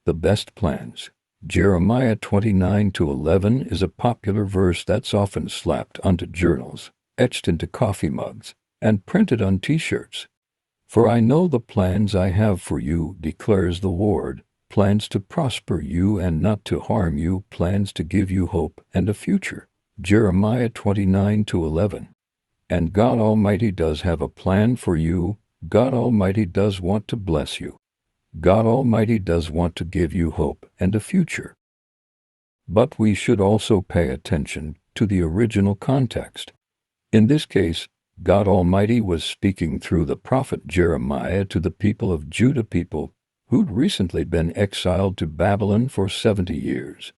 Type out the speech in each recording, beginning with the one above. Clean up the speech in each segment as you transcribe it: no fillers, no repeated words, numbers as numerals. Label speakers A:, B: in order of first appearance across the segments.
A: The best plans. Jeremiah 29:11 is a popular verse that's often slapped onto journals, etched into coffee mugs, and printed on t-shirts. For I know the plans I have for you, declares the Lord, plans to prosper you and not to harm you, plans to give you hope and a future. Jeremiah 29:11. And God Almighty does have a plan for you. God Almighty does want to bless you. God Almighty does want to give you hope and a future. But we should also pay attention to the original context. In this case, God Almighty was speaking through the prophet Jeremiah to the people of Judah, people who'd recently been exiled to Babylon for 70 years.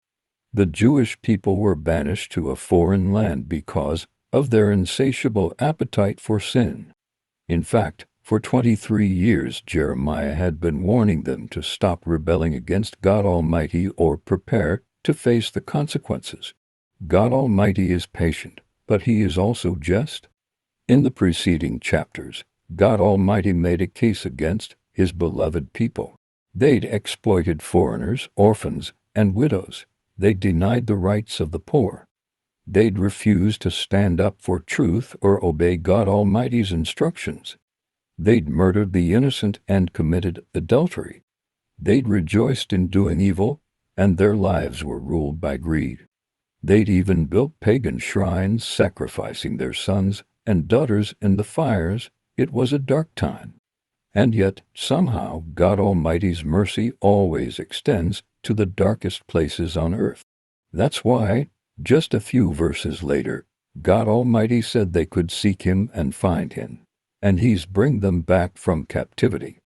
A: The Jewish people were banished to a foreign land because of their insatiable appetite for sin. In fact, for 23 years Jeremiah had been warning them to stop rebelling against God Almighty or prepare to face the consequences. God Almighty is patient, but He is also just. In the preceding chapters, God Almighty made a case against His beloved people. They'd exploited foreigners, orphans, and widows. They denied the rights of the poor. They'd refused to stand up for truth or obey God Almighty's instructions. They'd murdered the innocent and committed adultery. They'd rejoiced in doing evil, and their lives were ruled by greed. They'd even built pagan shrines, sacrificing their sons and daughters in the fires. It was a dark time. And yet, somehow, God Almighty's mercy always extends to the darkest places on earth. That's why, just a few verses later, God Almighty said they could seek Him and find Him, and He's bring them back from captivity.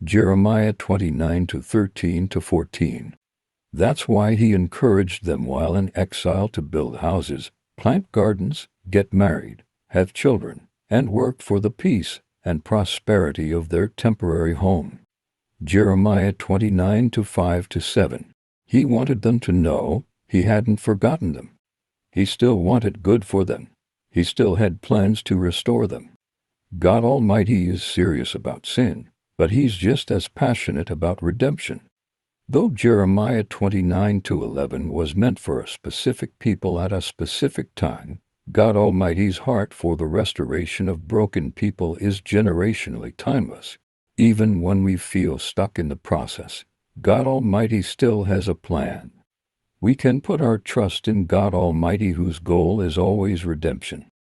A: Jeremiah 29:13-14. That's why He encouraged them while in exile to build houses, plant gardens, get married, have children, and work for the peace and prosperity of their temporary home. Jeremiah 29:5-7. He wanted them to know He hadn't forgotten them. He still wanted good for them. He still had plans to restore them. God Almighty is serious about sin, but He's just as passionate about redemption. Though Jeremiah 29:11 was meant for a specific people at a specific time, God Almighty's heart for the restoration of broken people is generationally timeless. Even when we feel stuck in the process, God Almighty still has a plan. We can put our trust in God Almighty, whose goal is always redemption.